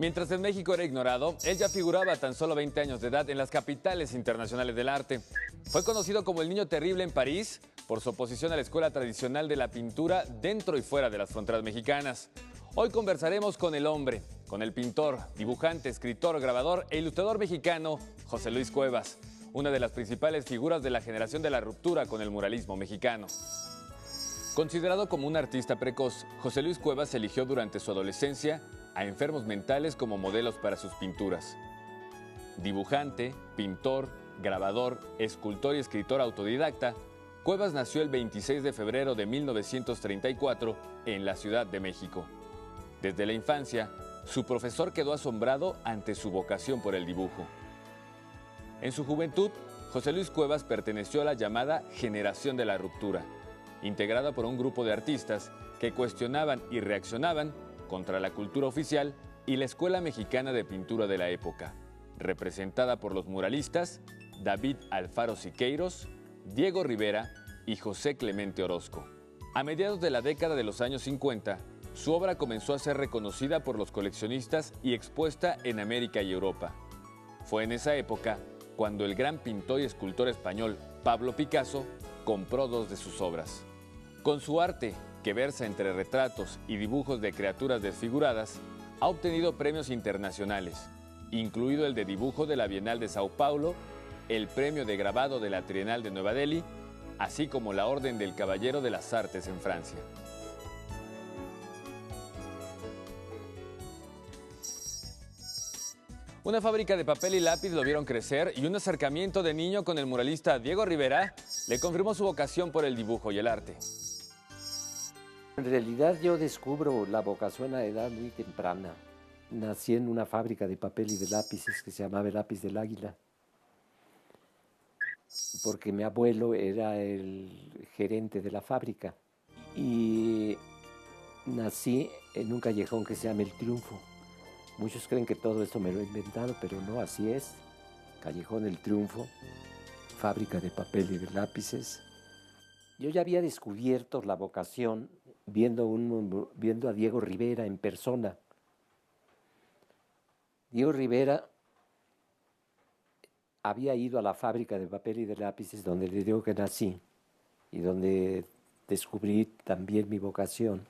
Mientras en México era ignorado, él ya figuraba a tan solo 20 años de edad en las capitales internacionales del arte. Fue conocido como el Niño Terrible en París por su oposición a la escuela tradicional de la pintura dentro y fuera de las fronteras mexicanas. Hoy conversaremos con el hombre, con el pintor, dibujante, escritor, grabador e ilustrador mexicano José Luis Cuevas, una de las principales figuras de la generación de la ruptura con el muralismo mexicano. Considerado como un artista precoz, José Luis Cuevas eligió durante su adolescencia a enfermos mentales como modelos para sus pinturas. Dibujante, pintor, grabador, escultor y escritor autodidacta, Cuevas nació el 26 de febrero de 1934 en la Ciudad de México. Desde la infancia, su profesor quedó asombrado ante su vocación por el dibujo. En su juventud, José Luis Cuevas perteneció a la llamada Generación de la Ruptura, integrada por un grupo de artistas que cuestionaban y reaccionaban contra la cultura oficial y la Escuela Mexicana de Pintura de la época, representada por los muralistas David Alfaro Siqueiros, Diego Rivera y José Clemente Orozco. A mediados de la década de los años 50, su obra comenzó a ser reconocida por los coleccionistas y expuesta en América y Europa. Fue en esa época cuando el gran pintor y escultor español Pablo Picasso compró dos de sus obras. Con su arte, que versa entre retratos y dibujos de criaturas desfiguradas, ha obtenido premios internacionales, incluido el de dibujo de la Bienal de Sao Paulo, el premio de grabado de la Trienal de Nueva Delhi, así como la Orden del Caballero de las Artes en Francia. Una fábrica de papel y lápiz lo vieron crecer y un acercamiento de niño con el muralista Diego Rivera le confirmó su vocación por el dibujo y el arte. En realidad yo descubro la vocación a edad muy temprana. Nací en una fábrica de papel y de lápices que se llamaba el Lápiz del Águila, porque mi abuelo era el gerente de la fábrica. Y nací en un callejón que se llama El Triunfo. Muchos creen que todo esto me lo he inventado, pero no, así es. Callejón El Triunfo, fábrica de papel y de lápices. Yo ya había descubierto la vocación viendo a Diego Rivera en persona. Diego Rivera había ido a la fábrica de papel y de lápices donde le digo que nací y donde descubrí también mi vocación.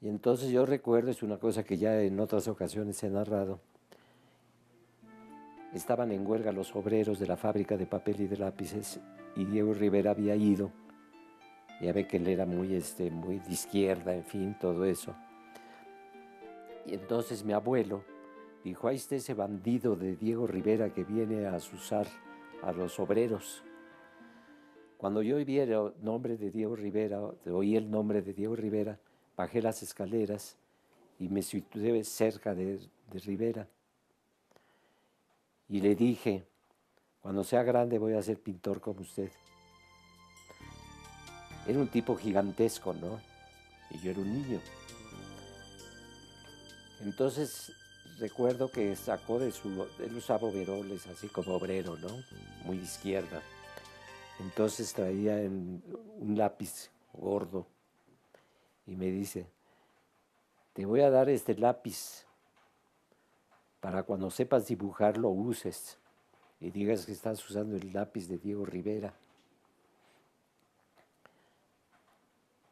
Y entonces yo recuerdo, es una cosa que ya en otras ocasiones he narrado, estaban en huelga los obreros de la fábrica de papel y de lápices y Diego Rivera había ido. Ya ve que él era muy de izquierda, en fin, todo eso. Y entonces mi abuelo dijo, ahí está ese bandido de Diego Rivera que viene a azuzar a los obreros. Cuando yo oí el nombre de Diego Rivera, bajé las escaleras y me situé cerca de Rivera. Y le dije, cuando sea grande voy a ser pintor como usted. Era un tipo gigantesco, ¿no? Y yo era un niño. Entonces recuerdo que sacó él usaba overoles así como obrero, ¿no? Muy de izquierda. Entonces traía un lápiz gordo y me dice, te voy a dar este lápiz para cuando sepas dibujar lo uses y digas que estás usando el lápiz de Diego Rivera.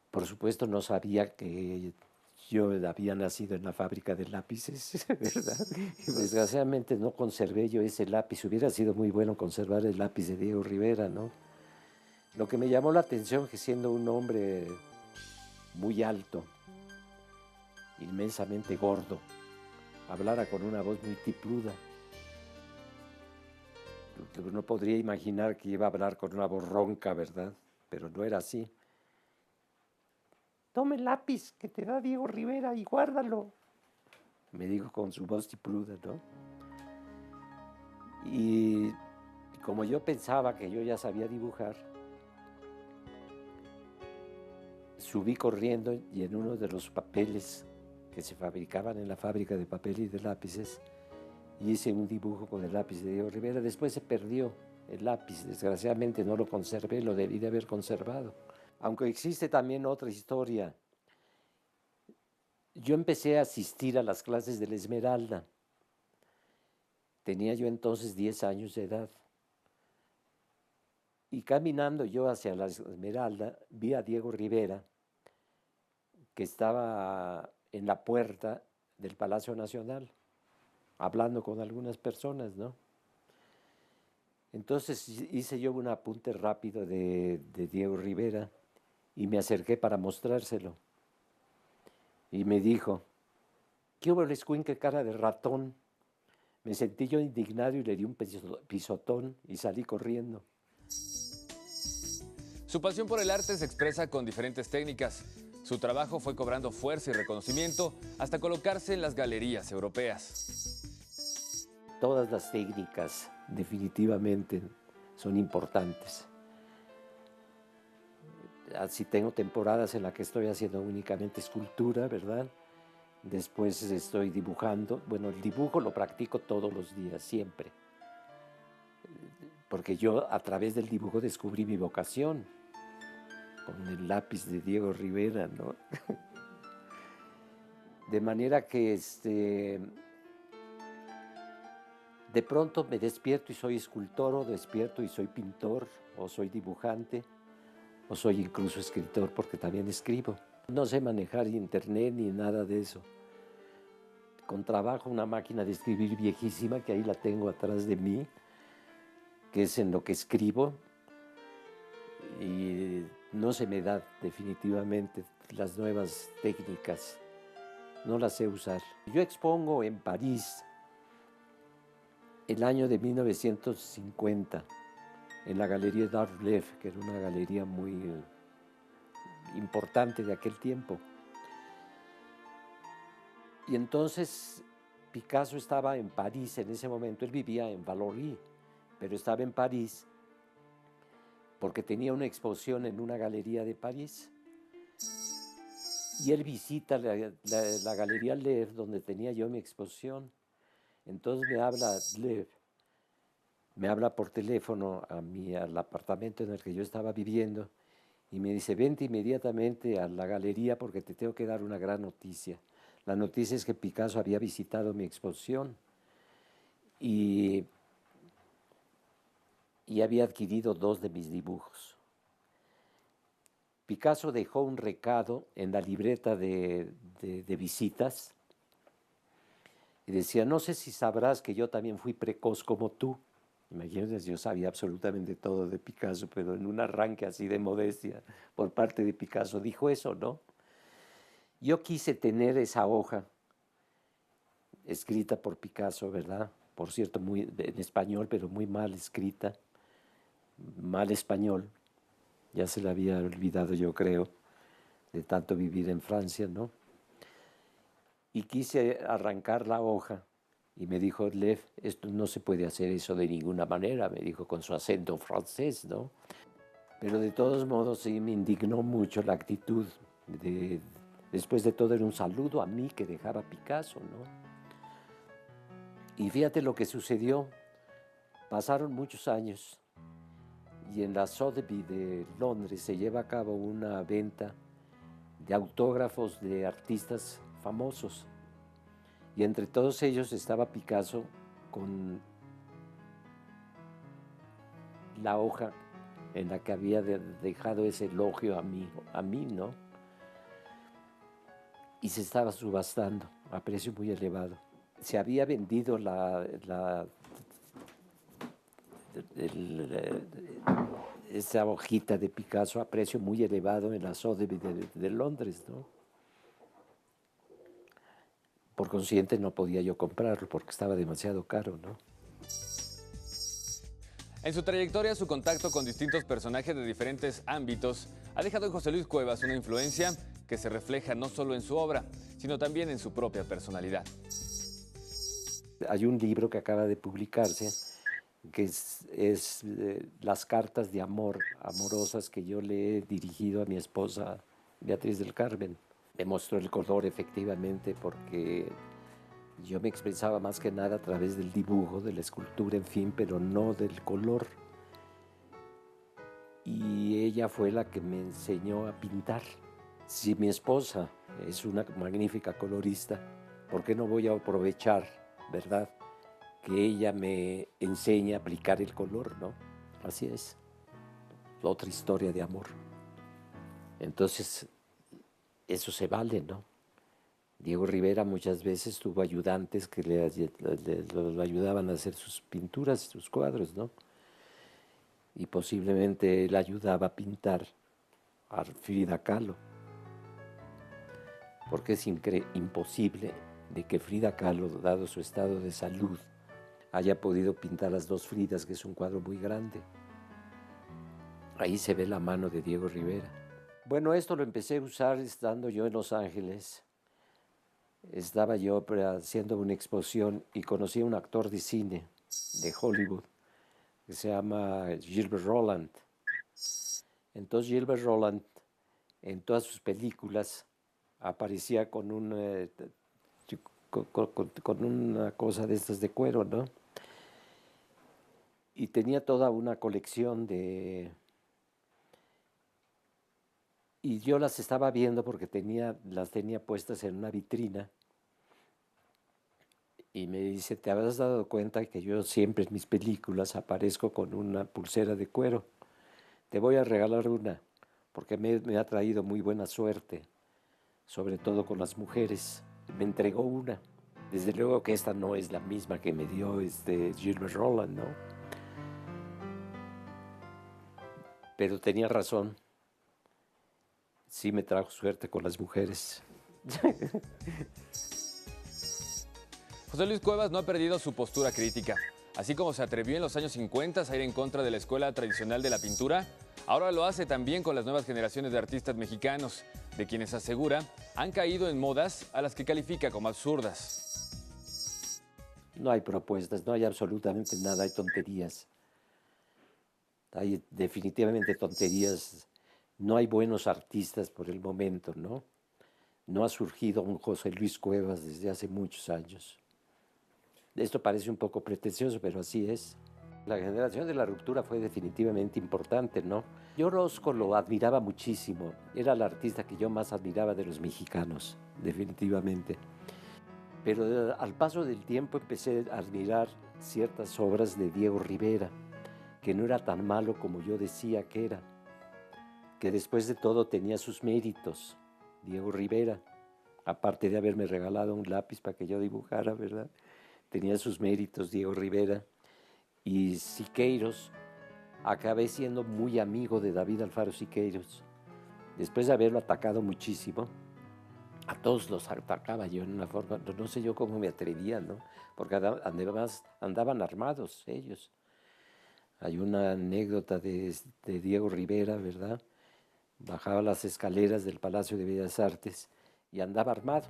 Por supuesto no sabía que yo había nacido en la fábrica de lápices, ¿verdad? Desgraciadamente no conservé yo ese lápiz. Hubiera sido muy bueno conservar el lápiz de Diego Rivera, ¿no? Lo que me llamó la atención es que siendo un hombre muy alto, inmensamente gordo, hablara con una voz muy tipluda. No podría imaginar que iba a hablar con una voz ronca, ¿verdad? Pero no era así. Tome el lápiz que te da Diego Rivera y guárdalo, me dijo con su voz tipluda, ¿no? Y como yo pensaba que yo ya sabía dibujar, subí corriendo y en uno de los papeles que se fabricaban en la fábrica de papel y de lápices, hice un dibujo con el lápiz de Diego Rivera. Después se perdió el lápiz, desgraciadamente no lo conservé, lo debí de haber conservado. Aunque existe también otra historia. yo empecé a asistir a las clases de la Esmeralda. Tenía yo entonces 10 años de edad. Y caminando yo hacia la Esmeralda, vi a Diego Rivera, que estaba en la puerta del Palacio Nacional, hablando con algunas personas, ¿no? Entonces hice yo un apunte rápido de Diego Rivera y me acerqué para mostrárselo. Y me dijo, ¿qué hubo el escuincle cara de ratón? Me sentí yo indignado y le di un pisotón y salí corriendo. Su pasión por el arte se expresa con diferentes técnicas. Su trabajo fue cobrando fuerza y reconocimiento hasta colocarse en las galerías europeas. Todas las técnicas definitivamente son importantes. Así tengo temporadas en las que estoy haciendo únicamente escultura, ¿verdad? Después estoy dibujando. Bueno, el dibujo lo practico todos los días, siempre. Porque yo a través del dibujo descubrí mi vocación. Con el lápiz de Diego Rivera, ¿no? De manera que de pronto me despierto y soy escultor, o despierto y soy pintor, o soy dibujante, o soy incluso escritor, porque también escribo. No sé manejar internet ni nada de eso. Con trabajo una máquina de escribir viejísima, que ahí la tengo atrás de mí, que es en lo que escribo, y no se me da definitivamente las nuevas técnicas, no las sé usar. Yo expongo en París el año de 1950 en la Galería d'Art-Lev, que era una galería muy importante de aquel tiempo. Y entonces Picasso estaba en París en ese momento, él vivía en Vallauris, pero estaba en París porque tenía una exposición en una galería de París. Y él visita la Galería Lev, donde tenía yo mi exposición. Entonces me habla Lev, me habla por teléfono al apartamento en el que yo estaba viviendo y me dice, vente inmediatamente a la galería porque te tengo que dar una gran noticia. La noticia es que Picasso había visitado mi exposición y había adquirido 2 de mis dibujos. Picasso dejó un recado en la libreta de visitas y decía, no sé si sabrás que yo también fui precoz como tú. Imagínense, yo sabía absolutamente todo de Picasso, pero en un arranque así de modestia por parte de Picasso dijo eso, ¿no? Yo quise tener esa hoja escrita por Picasso, ¿verdad? Por cierto, en español, pero muy mal escrita, mal español. Ya se la había olvidado, yo creo, de tanto vivir en Francia, ¿no? Y quise arrancar la hoja y me dijo, Lev, esto no se puede hacer eso de ninguna manera, me dijo con su acento francés, ¿no? Pero de todos modos sí me indignó mucho la actitud después de todo era un saludo a mí que dejaba Picasso, ¿no? Y fíjate lo que sucedió, pasaron muchos años y en la Sotheby de Londres se lleva a cabo una venta de autógrafos de artistas famosos. Y entre todos ellos estaba Picasso con la hoja en la que había dejado ese elogio a mí, ¿no? Y se estaba subastando a precio muy elevado. Se había vendido esa hojita de Picasso a precio muy elevado en la Sotheby de Londres, ¿no? Por consiguiente no podía yo comprarlo porque estaba demasiado caro, ¿no? En su trayectoria, su contacto con distintos personajes de diferentes ámbitos ha dejado en José Luis Cuevas una influencia que se refleja no solo en su obra, sino también en su propia personalidad. Hay un libro que acaba de publicarse que es las cartas de amor amorosas que yo le he dirigido a mi esposa Beatriz del Carmen. Me mostró el color efectivamente porque yo me expresaba más que nada a través del dibujo, de la escultura, en fin, pero no del color. Y ella fue la que me enseñó a pintar. Si mi esposa es una magnífica colorista, ¿por qué no voy a aprovechar, verdad, que ella me enseñe a aplicar el color, ¿no? Así es. Otra historia de amor. Entonces, eso se vale, ¿no? Diego Rivera muchas veces tuvo ayudantes que lo ayudaban a hacer sus pinturas, sus cuadros, ¿no? Y posiblemente él ayudaba a pintar a Frida Kahlo. Porque es imposible de que Frida Kahlo, dado su estado de salud, haya podido pintar las dos Fridas, que es un cuadro muy grande. Ahí se ve la mano de Diego Rivera. Bueno, esto lo empecé a usar estando yo en Los Ángeles. Estaba yo haciendo una exposición y conocí a un actor de cine de Hollywood que se llama Gilbert Roland. Entonces Gilbert Roland en todas sus películas aparecía con una cosa de estas de cuero, ¿no? Y tenía toda una colección de... Y yo las estaba viendo porque las tenía puestas en una vitrina. Y me dice, ¿te habrás dado cuenta que yo siempre en mis películas aparezco con una pulsera de cuero? Te voy a regalar una, porque me ha traído muy buena suerte, sobre todo con las mujeres. Me entregó una. Desde luego que esta no es la misma que me dio Gilbert Roland, ¿no? Pero tenía razón. Sí me trajo suerte con las mujeres. José Luis Cuevas no ha perdido su postura crítica. Así como se atrevió en los años 50 a ir en contra de la escuela tradicional de la pintura, ahora lo hace también con las nuevas generaciones de artistas mexicanos, de quienes asegura han caído en modas a las que califica como absurdas. No hay propuestas, no hay absolutamente nada, hay tonterías. Hay definitivamente tonterías. No hay buenos artistas por el momento, ¿no? No ha surgido un José Luis Cuevas desde hace muchos años. Esto parece un poco pretencioso, pero así es. La generación de la ruptura fue definitivamente importante, ¿no? Yo Orozco lo admiraba muchísimo. Era el artista que yo más admiraba de los mexicanos, definitivamente. Pero al paso del tiempo empecé a admirar ciertas obras de Diego Rivera, que no era tan malo como yo decía que era, que después de todo tenía sus méritos, Diego Rivera, aparte de haberme regalado un lápiz para que yo dibujara, ¿verdad? Tenía sus méritos Diego Rivera. Y Siqueiros, acabé siendo muy amigo de David Alfaro Siqueiros. Después de haberlo atacado muchísimo, a todos los atacaba yo en una forma, no sé yo cómo me atrevía, ¿no? Porque además andaban armados ellos. Hay una anécdota de Diego Rivera, ¿verdad? Bajaba las escaleras del Palacio de Bellas Artes y andaba armado.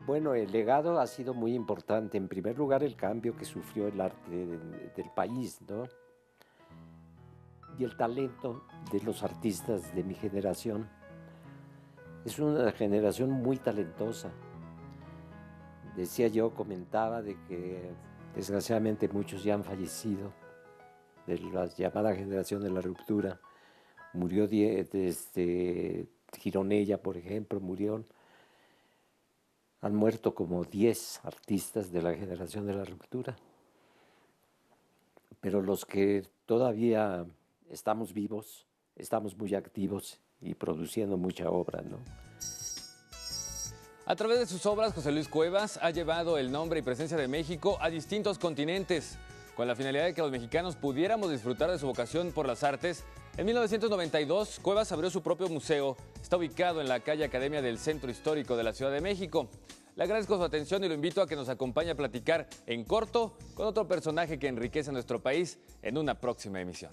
Bueno, el legado ha sido muy importante. En primer lugar, el cambio que sufrió el arte del país, ¿no? Y el talento de los artistas de mi generación. Es una generación muy talentosa. Decía yo, comentaba de que desgraciadamente muchos ya han fallecido, de la llamada generación de la ruptura. Murió Gironella, por ejemplo, murió. Han muerto como 10 artistas de la generación de la ruptura. Pero los que todavía estamos vivos, estamos muy activos y produciendo mucha obra, ¿no? A través de sus obras, José Luis Cuevas ha llevado el nombre y presencia de México a distintos continentes, con la finalidad de que los mexicanos pudiéramos disfrutar de su vocación por las artes. En 1992, Cuevas abrió su propio museo. Está ubicado en la calle Academia del Centro Histórico de la Ciudad de México. Le agradezco su atención y lo invito a que nos acompañe a platicar en corto con otro personaje que enriquece a nuestro país en una próxima emisión.